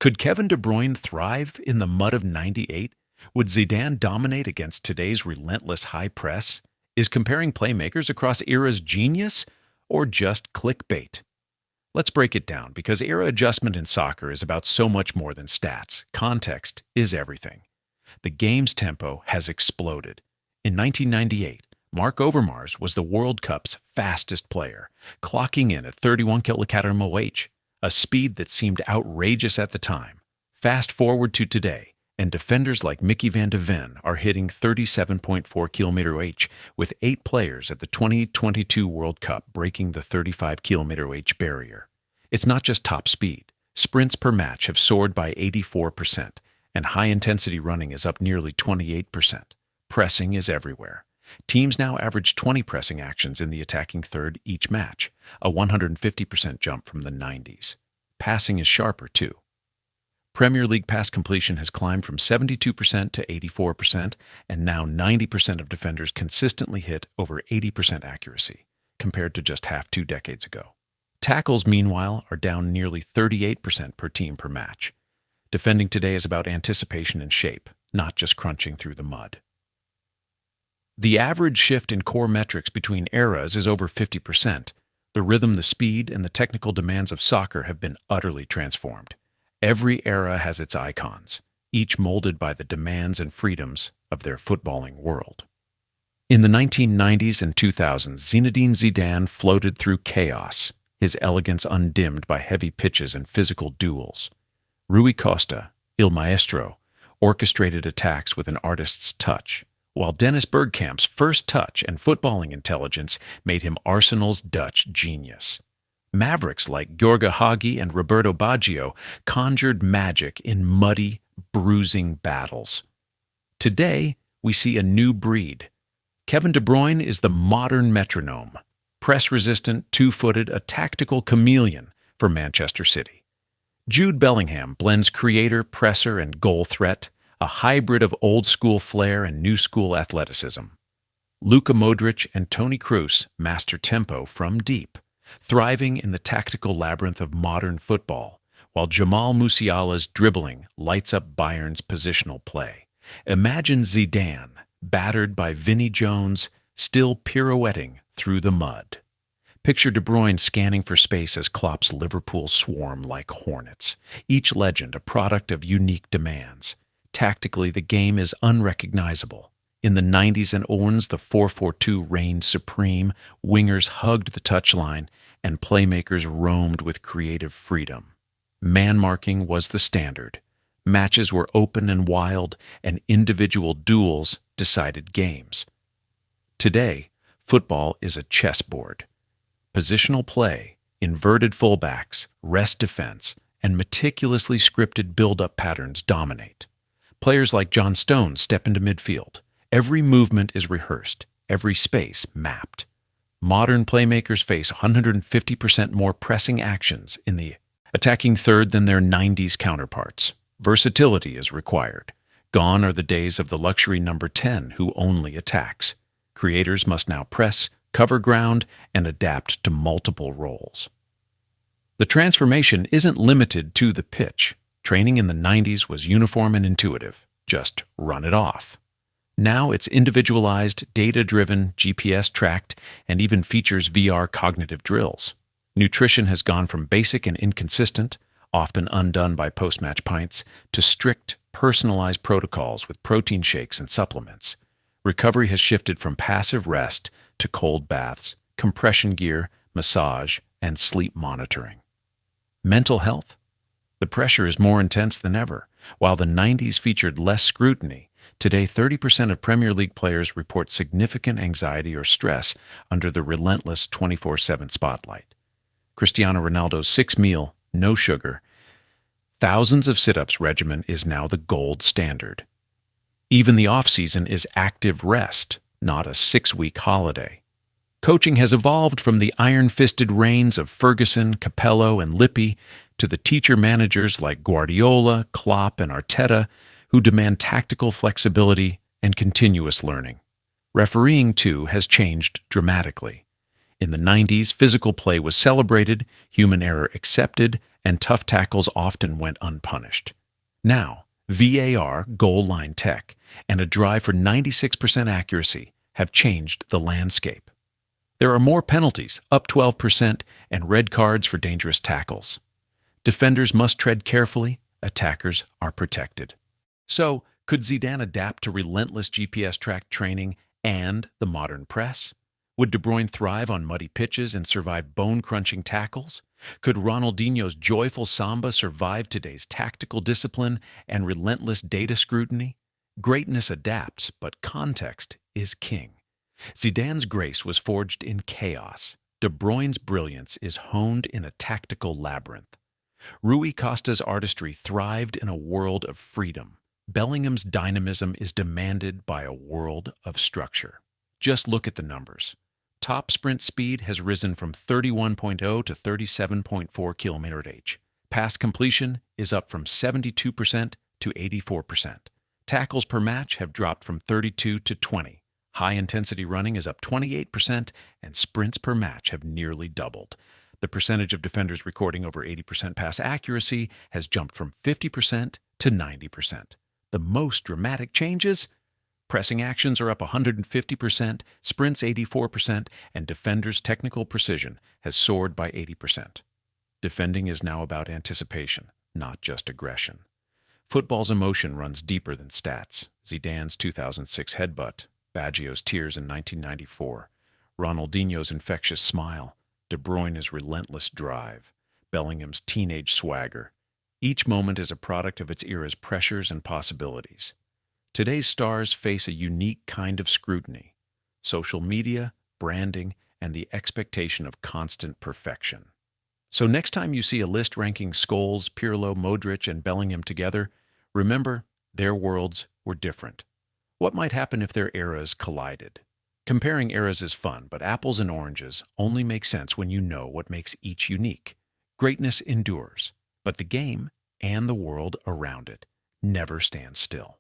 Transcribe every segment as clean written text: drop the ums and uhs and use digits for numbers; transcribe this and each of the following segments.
Could Kevin De Bruyne thrive in the mud of '98? Would Zidane dominate against today's relentless high press? Is comparing playmakers across eras genius or just clickbait? Let's break it down because era adjustment in soccer is about so much more than stats. Context is everything. The game's tempo has exploded. In 1998, Mark Overmars was the World Cup's fastest player, clocking in at 31 km/h, a speed that seemed outrageous at the time. Fast forward to today, and defenders like Mickey van de Ven are hitting 37.4 km/h, with 8 players at the 2022 World Cup breaking the 35 km/h barrier. It's not just top speed. Sprints per match have soared by 84%, and high-intensity running is up nearly 28%. Pressing is everywhere. Teams now average 20 pressing actions in the attacking third each match, a 150% jump from the '90s. Passing is sharper, too. Premier League pass completion has climbed from 72% to 84%, and now 90% of defenders consistently hit over 80% accuracy, compared to just half 2 decades ago. Tackles, meanwhile, are down nearly 38% per team per match. Defending today is about anticipation and shape, not just crunching through the mud. The average shift in core metrics between eras is over 50%. The rhythm, the speed, and the technical demands of soccer have been utterly transformed. Every era has its icons, each molded by the demands and freedoms of their footballing world. In the 1990s and 2000s, Zinedine Zidane floated through chaos, his elegance undimmed by heavy pitches and physical duels. Rui Costa, Il Maestro, orchestrated attacks with an artist's touch, while Dennis Bergkamp's first touch and footballing intelligence made him Arsenal's Dutch genius. Mavericks like Gjorga Hagi and Roberto Baggio conjured magic in muddy, bruising battles. Today, we see a new breed. Kevin De Bruyne is the modern metronome, press-resistant, two-footed, a tactical chameleon for Manchester City. Jude Bellingham blends creator, presser, and goal threat, a hybrid of old-school flair and new-school athleticism. Luka Modric and Toni Kroos master tempo from deep, thriving in the tactical labyrinth of modern football, while Jamal Musiala's dribbling lights up Bayern's positional play. Imagine Zidane, battered by Vinnie Jones, still pirouetting through the mud. Picture De Bruyne scanning for space as Klopp's Liverpool swarm like hornets, each legend a product of unique demands. Tactically, the game is unrecognizable. In the '90s and '00s, the 4-4-2 reigned supreme, wingers hugged the touchline, and playmakers roamed with creative freedom. Man-marking was the standard. Matches were open and wild, and individual duels decided games. Today, football is a chessboard. Positional play, inverted fullbacks, rest defense, and meticulously scripted build-up patterns dominate. Players like John Stones step into midfield. Every movement is rehearsed, every space mapped. Modern playmakers face 150% more pressing actions in the attacking third than their '90s counterparts. Versatility is required. Gone are the days of the luxury number 10 who only attacks. Creators must now press, cover ground, and adapt to multiple roles. The transformation isn't limited to the pitch. Training in the '90s was uniform and intuitive. Just run it off. Now it's individualized, data-driven, GPS-tracked, and even features VR cognitive drills. Nutrition has gone from basic and inconsistent, often undone by post-match pints, to strict, personalized protocols with protein shakes and supplements. Recovery has shifted from passive rest to cold baths, compression gear, massage, and sleep monitoring. Mental health? The pressure is more intense than ever. While the '90s featured less scrutiny, today 30% of Premier League players report significant anxiety or stress under the relentless 24/7 spotlight. Cristiano Ronaldo's 6-meal, no sugar, thousands of sit-ups regimen is now the gold standard. Even the off-season is active rest, not a 6-week holiday. Coaching has evolved from the iron-fisted reigns of Ferguson, Capello, and Lippi to the teacher-managers like Guardiola, Klopp, and Arteta, who demand tactical flexibility and continuous learning. Refereeing, too, has changed dramatically. In the '90s, physical play was celebrated, human error accepted, and tough tackles often went unpunished. Now, VAR, goal line tech, and a drive for 96% accuracy have changed the landscape. There are more penalties, up 12%, and red cards for dangerous tackles. Defenders must tread carefully, attackers are protected. So, could Zidane adapt to relentless GPS-tracked training and the modern press? Would De Bruyne thrive on muddy pitches and survive bone-crunching tackles? Could Ronaldinho's joyful samba survive today's tactical discipline and relentless data scrutiny? Greatness adapts, but context is king. Zidane's grace was forged in chaos. De Bruyne's brilliance is honed in a tactical labyrinth. Rui Costa's artistry thrived in a world of freedom. Bellingham's dynamism is demanded by a world of structure. Just look at the numbers. Top sprint speed has risen from 31.0 to 37.4 km/h. Pass completion is up from 72% to 84%. Tackles per match have dropped from 32 to 20. High-intensity running is up 28%, and sprints per match have nearly doubled. The percentage of defenders recording over 80% pass accuracy has jumped from 50% to 90%. The most dramatic changes? Pressing actions are up 150%, sprints 84%, and defenders' technical precision has soared by 80%. Defending is now about anticipation, not just aggression. Football's emotion runs deeper than stats. Zidane's 2006 headbutt, Baggio's tears in 1994, Ronaldinho's infectious smile, De Bruyne's relentless drive, Bellingham's teenage swagger. Each moment is a product of its era's pressures and possibilities. Today's stars face a unique kind of scrutiny: social media, branding, and the expectation of constant perfection. So next time you see a list ranking Scholes, Pirlo, Modric, and Bellingham together, remember, their worlds were different. What might happen if their eras collided? Comparing eras is fun, but apples and oranges only make sense when you know what makes each unique. Greatness endures, but the game and the world around it never stands still.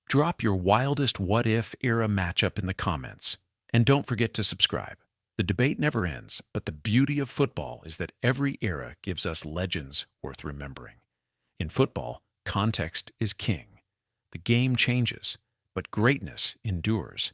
Drop your wildest what-if era matchup in the comments, and don't forget to subscribe. The debate never ends, but the beauty of football is that every era gives us legends worth remembering. In football, context is king. The game changes, but greatness endures.